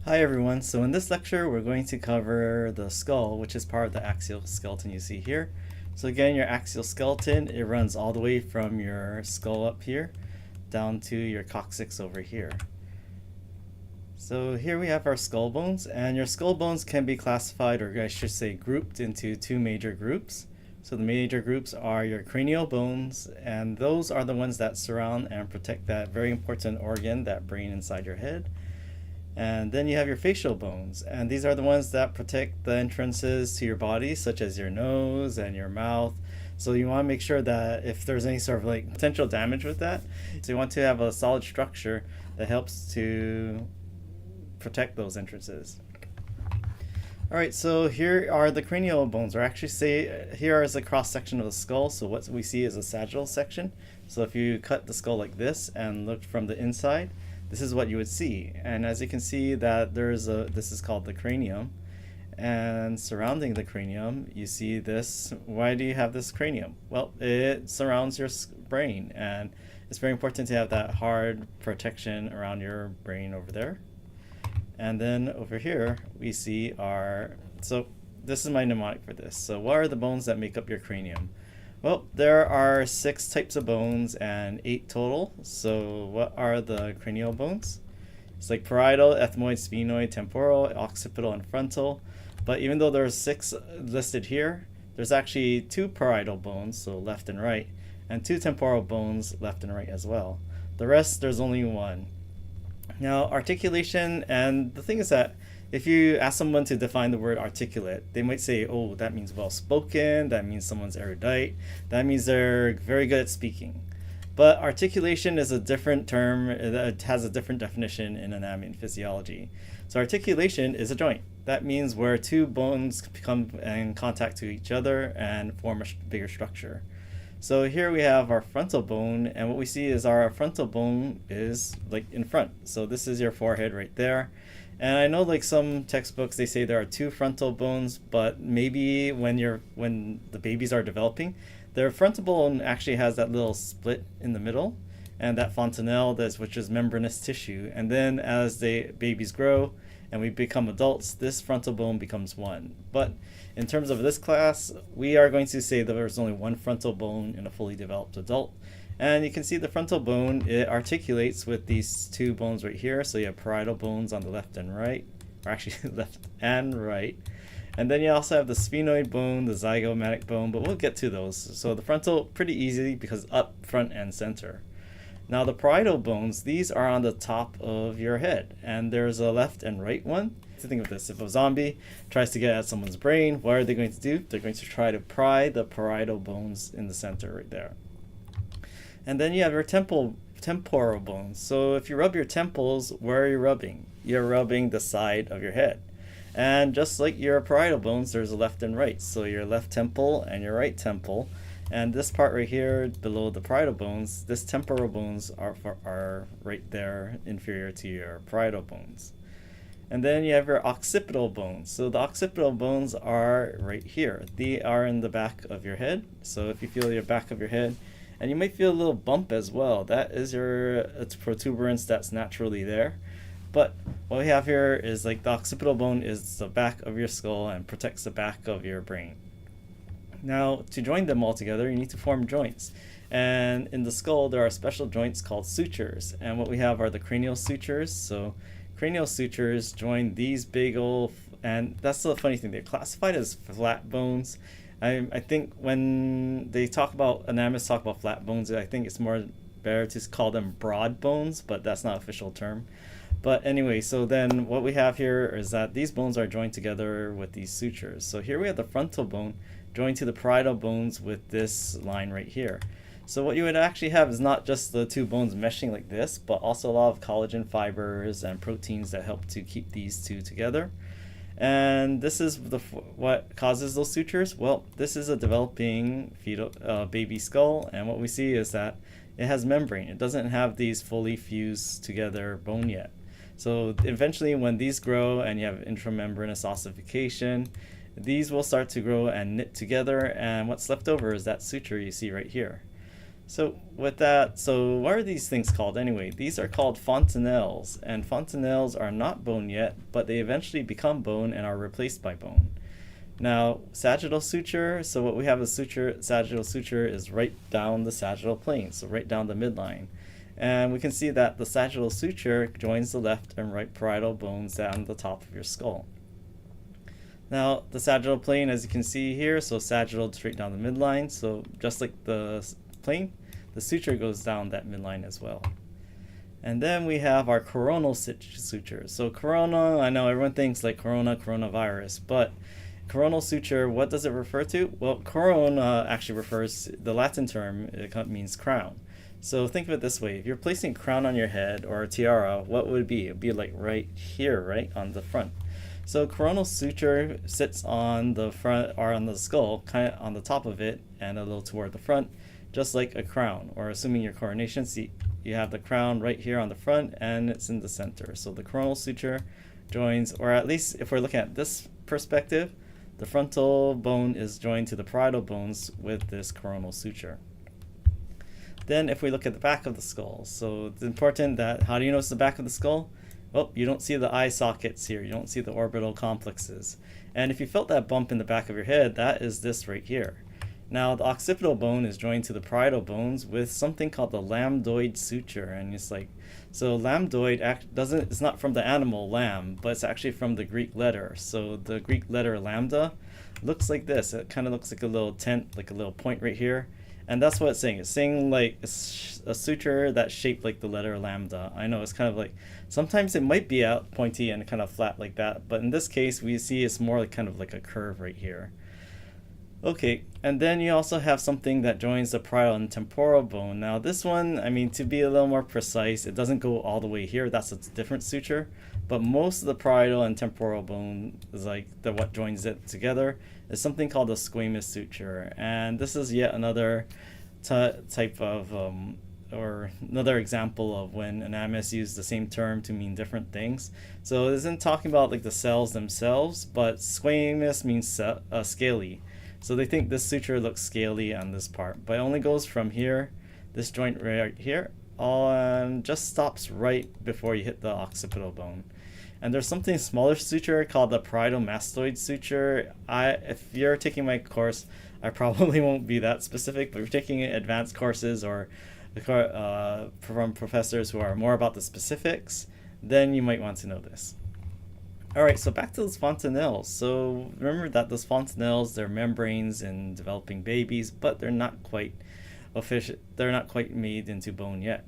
Hi everyone, so in this lecture we're going to cover the skull, which is part of the axial skeleton you see here. So again, your axial skeleton, it runs all the way from your skull up here down to your coccyx over here. So here we have our skull bones, and your skull bones can be classified, or I should say grouped, into two major groups. So the major groups are your cranial bones, and those are the ones that surround and protect that very important organ, that brain inside your head. And then you have your facial bones, and these are the ones that protect the entrances to your body, such as your nose and your mouth. So you want to make sure that if there's any sort of like potential damage with that, so you want to have a solid structure that helps to protect those entrances. All right, so here are the cranial bones, or actually say here is a cross section of the skull. So what we see is a sagittal section. So if you cut the skull like this and look from the inside, this is what you would see. And as you can see that this is called the cranium, and surrounding the cranium you see this. Why do you have this cranium? Well, it surrounds your brain, and it's very important to have that hard protection around your brain over there. And then over here we see so this is my mnemonic for this. So what are the bones that make up your cranium? Well, there are 6 types of bones and 8 total. So what are the cranial bones? It's like parietal, ethmoid, sphenoid, temporal, occipital, and frontal. But even though there's 6 listed here, there's actually 2 parietal bones, so left and right, and 2 temporal bones, left and right as well. The rest, there's only 1. Now, articulation, and the thing is that if you ask someone to define the word articulate, they might say, oh, that means well-spoken, that means someone's erudite, that means they're very good at speaking. But articulation is a different term, it has a different definition in anatomy and physiology. So articulation is a joint. That means where 2 bones come in contact to each other and form a bigger structure. So here we have our frontal bone, and what we see is our frontal bone is like in front. So this is your forehead right there. And I know like some textbooks, they say there are 2 frontal bones, but maybe when the babies are developing, their frontal bone actually has that little split in the middle, and that fontanelle, which is membranous tissue. And then as the babies grow and we become adults, this frontal bone becomes 1. But in terms of this class, we are going to say that there's only 1 frontal bone in a fully developed adult. And you can see the frontal bone, it articulates with these 2 bones right here. So you have parietal bones on the left and right, or actually left and right. And then you also have the sphenoid bone, the zygomatic bone, but we'll get to those. So the frontal, pretty easy because up, front, and center. Now the parietal bones, these are on the top of your head, and there's a left and right one. To think of this, if a zombie tries to get at someone's brain, what are they going to do? They're going to try to pry the parietal bones in the center right there. And then you have your temporal bones. So if you rub your temples, where are you rubbing? You're rubbing the side of your head. And just like your parietal bones, there's a left and right. So your left temple and your right temple. And this part right here below the parietal bones, this temporal bones are right there inferior to your parietal bones. And then you have your occipital bones. So the occipital bones are right here. They are in the back of your head. So if you feel your back of your head, and you might feel a little bump as well, that is it's protuberance that's naturally there. But what we have here is like the occipital bone is the back of your skull and protects the back of your brain. Now, to join them all together, you need to form joints. And in the skull, there are special joints called sutures. And what we have are the cranial sutures. So cranial sutures join these big old, and that's the funny thing, they're classified as flat bones. I think when they talk about, anatomists talk about flat bones, I think it's more better to call them broad bones, but that's not an official term. But anyway, so then what we have here is that these bones are joined together with these sutures. So here we have the frontal bone joined to the parietal bones with this line right here. So what you would actually have is not just the 2 bones meshing like this, but also a lot of collagen fibers and proteins that help to keep these 2 together. And this is what causes those sutures. Well, this is a developing baby skull, and what we see is that it has membrane. It doesn't have these fully fused together bone yet. So eventually when these grow and you have intramembranous ossification, these will start to grow and knit together, and what's left over is that suture you see right here. So with that, so what are these things called anyway? These are called fontanelles, and fontanelles are not bone yet, but they eventually become bone and are replaced by bone. Now, sagittal suture, so what we have as suture, sagittal suture is right down the sagittal plane, so right down the midline. And we can see that the sagittal suture joins the left and right parietal bones down the top of your skull. Now, the sagittal plane, as you can see here, so sagittal straight down the midline, so just like the plane, the suture goes down that midline as well. And then we have our coronal sutures. So corona, I know everyone thinks like coronavirus, but coronal suture, what does it refer to? Well, corona actually refers, the Latin term, it means crown. So think of it this way, if you're placing a crown on your head or a tiara, what would it be? It would be like right here, right on the front. So coronal suture sits on the front or on the skull, kind of on the top of it and a little toward the front, just like a crown, or assuming your coronation seat, you have the crown right here on the front and it's in the center. So the coronal suture joins, or at least if we're looking at this perspective, the frontal bone is joined to the parietal bones with this coronal suture. Then if we look at the back of the skull, so it's important that, how do you notice the back of the skull? Well, you don't see the eye sockets here. You don't see the orbital complexes. And if you felt that bump in the back of your head, that is this right here. Now, the occipital bone is joined to the parietal bones with something called the lambdoid suture. And it's like, so lambdoid it's not from the animal lamb, but it's actually from the Greek letter. So the Greek letter lambda looks like this. It kind of looks like a little tent, like a little point right here. And that's what it's saying. It's saying like a suture that's shaped like the letter lambda. I know it's kind of like, sometimes it might be out pointy and kind of flat like that, but in this case we see it's more like kind of like a curve right here. Okay, and then you also have something that joins the parietal and temporal bone. Now this one, I mean, to be a little more precise, it doesn't go all the way here. That's a different suture. But most of the parietal and temporal bone is like what joins it together is something called a squamous suture. And this is yet another type of, or another example of when anatomists use the same term to mean different things. So it isn't talking about like the cells themselves, but squamous means scaly. So they think this suture looks scaly on this part, but it only goes from here, this joint right here, and just stops right before you hit the occipital bone. And there's something smaller suture called the parietal mastoid suture. If you're taking my course, I probably won't be that specific, but if you're taking advanced courses or from professors who are more about the specifics, then you might want to know this. Alright, so back to those fontanelles. So remember that those fontanelles, they're membranes in developing babies, but they're not quite official. They're not quite made into bone yet.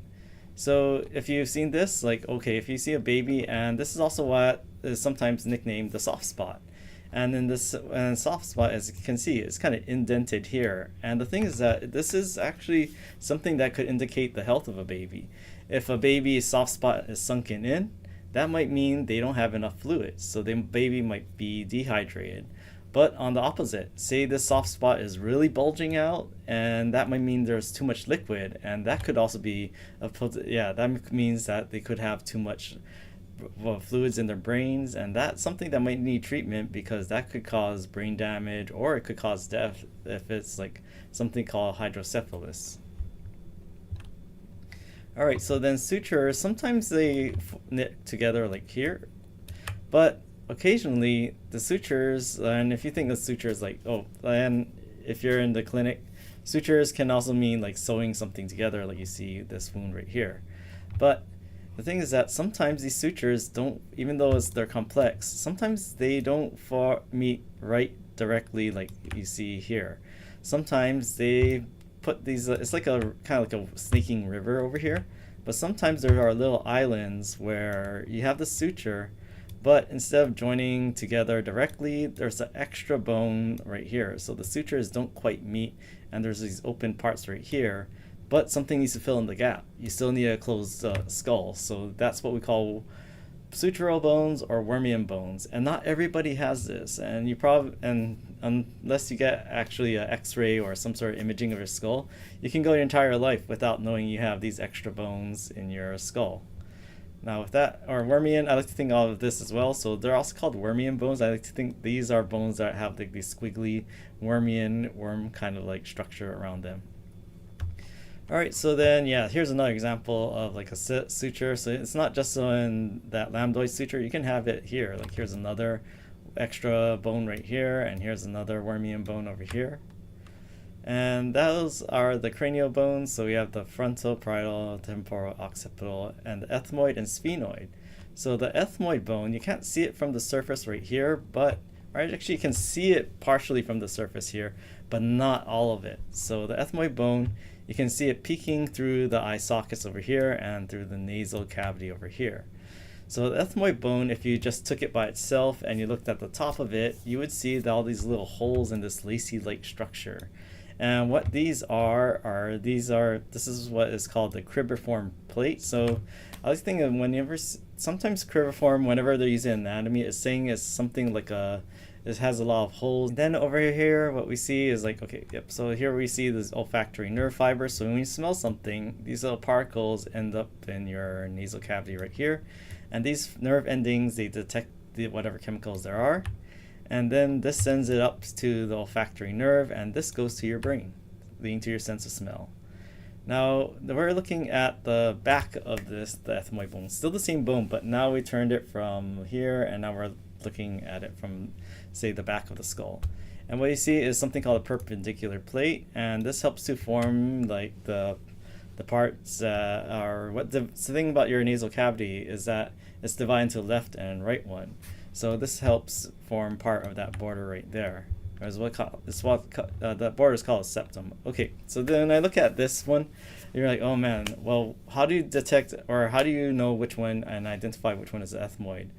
So if you've seen this, like, okay, if you see a baby, and this is also what is sometimes nicknamed the soft spot. And in this soft spot, as you can see, it's kind of indented here. And the thing is that this is actually something that could indicate the health of a baby. If a baby's soft spot is sunken in, that might mean they don't have enough fluids, so the baby might be dehydrated. But on the opposite, say this soft spot is really bulging out, and that might mean there's too much liquid, and that could also be that means that they could have too much fluids in their brains, and that's something that might need treatment because that could cause brain damage or it could cause death if it's like something called hydrocephalus. Alright, so then sutures, sometimes they knit together like here, but occasionally the sutures, and if you think of sutures like, and if you're in the clinic, sutures can also mean like sewing something together, like you see this wound right here. But the thing is that sometimes these sutures don't, even though they're complex, sometimes they don't meet right directly like you see here. Sometimes they put these, it's like a kind of like a sneaking river over here, but sometimes there are little islands where you have the suture, but instead of joining together directly, there's an extra bone right here. So the sutures don't quite meet, and there's these open parts right here, but something needs to fill in the gap. You still need a closed skull, so that's what we call sutural bones or Wormian bones, and not everybody has this, and unless you get actually an x-ray or some sort of imaging of your skull, you can go your entire life without knowing you have these extra bones in your skull. Now with that, or Wormian, I like to think of this as well, so they're also called Wormian bones. I like to think these are bones that have like these squiggly Wormian worm kind of like structure around them. All right, so then, yeah, here's another example of like a suture. So it's not just in that lambdoid suture, you can have it here. Like here's another extra bone right here, and here's another wormian bone over here. And those are the cranial bones. So we have the frontal, parietal, temporal, occipital, and the ethmoid and sphenoid. So the ethmoid bone, you can't see it from the surface right here, but or actually you can see it partially from the surface here, but not all of it. So the ethmoid bone, you can see it peeking through the eye sockets over here and through the nasal cavity over here. So the ethmoid bone, if you just took it by itself and you looked at the top of it, you would see all these little holes in this lacy-like structure. And what these are this is what is called the cribriform plate. So I was thinking sometimes cribriform, whenever they're using anatomy, is saying it's something like it has a lot of holes. Then over here, what we see is like, okay, yep. So here we see this olfactory nerve fibers. So when you smell something, these little particles end up in your nasal cavity right here. And these nerve endings, they detect whatever chemicals there are. And then this sends it up to the olfactory nerve, and this goes to your brain, leading to your sense of smell. Now, we're looking at the back of the ethmoid bone. Still the same bone, but now we turned it from here, and now we're looking at it from, say, the back of the skull. And what you see is something called a perpendicular plate, and this helps to form like the parts are the thing about your nasal cavity is that it's divided into left and right one. So this helps form part of that border right there. That border is called a septum. Okay, so then I look at this one, you're like, oh man, well, how do you detect, or how do you know which one and identify which one is the ethmoid?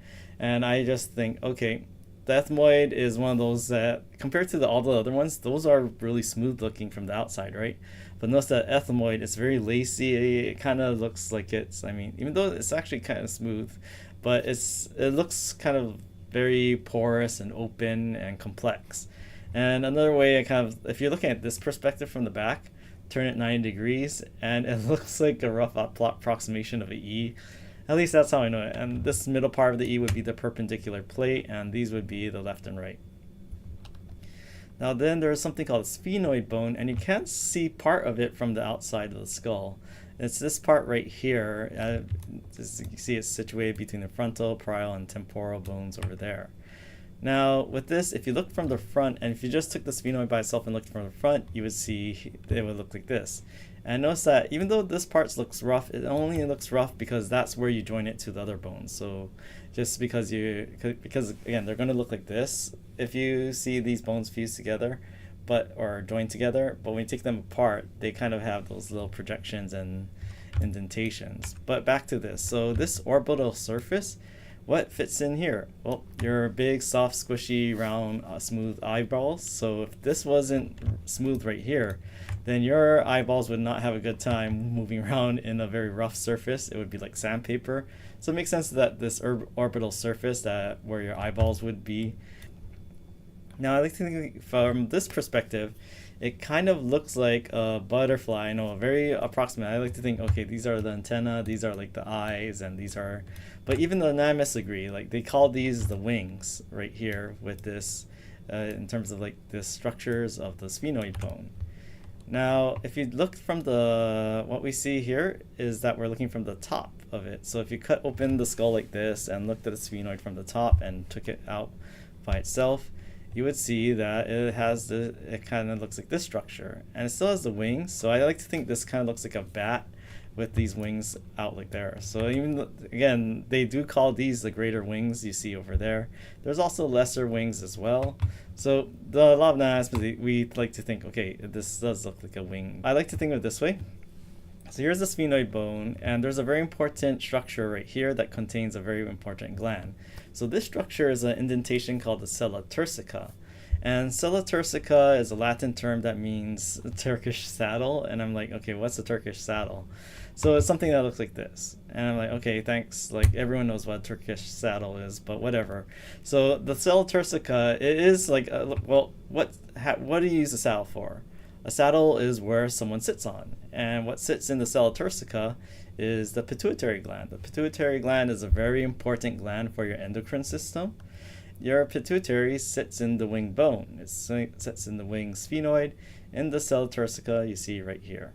And I just think, okay, the ethmoid is one of those that, compared to all the other ones, those are really smooth looking from the outside, right? But notice that ethmoid, it's very lacy. It kind of looks like even though it's actually kind of smooth, but it looks kind of very porous and open and complex. And another way, if you're looking at this perspective from the back, turn it 90 degrees, and it looks like a rough approximation of an E. At least that's how I know it. And this middle part of the E would be the perpendicular plate, and these would be the left and right. Now then there's something called a sphenoid bone, and you can't see part of it from the outside of the skull. It's this part right here. As you see, it's situated between the frontal, parietal, and temporal bones over there. Now with this, if you look from the front, and if you just took the sphenoid by itself and looked from the front, you would see it would look like this. And notice that even though this part looks rough, it only looks rough because that's where you join it to the other bones. So just because again, they're going to look like this if you see these bones fused together, or joined together. But when you take them apart, they kind of have those little projections and indentations. But back to this. So this orbital surface, what fits in here? Well, your big, soft, squishy, round, smooth eyeballs. So if this wasn't smooth right here, then your eyeballs would not have a good time moving around in a very rough surface. It would be like sandpaper. So it makes sense that this orbital surface, where your eyeballs would be. Now I like to think from this perspective, it kind of looks like a butterfly. I know, very approximate. I like to think, okay, these are the antenna, these are like the eyes, and these are, but even the anatomists agree, like they call these the wings right here with this, in terms of like the structures of the sphenoid bone. Now, if you look from what we see here is that we're looking from the top of it. So if you cut open the skull like this and looked at the sphenoid from the top and took it out by itself, you would see that it kind of looks like this structure, and it still has the wings. So I like to think this kind of looks like a bat with these wings out like there. So again, they do call these the greater wings you see over there. There's also lesser wings as well. So a lot of anatomy, we like to think, okay, this does look like a wing. I like to think of it this way. So here's the sphenoid bone, and there's a very important structure right here that contains a very important gland. So this structure is an indentation called the sella turcica. And sella turcica is a Latin term that means Turkish saddle. And I'm like, okay, what's a Turkish saddle? So it's something that looks like this. And I'm like, okay, thanks. Like everyone knows what a Turkish saddle is, but whatever. So the sella turcica, it is like, well, what do you use a saddle for? A saddle is where someone sits on. And what sits in the sella turcica is the pituitary gland. The pituitary gland is a very important gland for your endocrine system. Your pituitary sits in the wing bone. It sits in the wing sphenoid, in the sella turcica you see right here.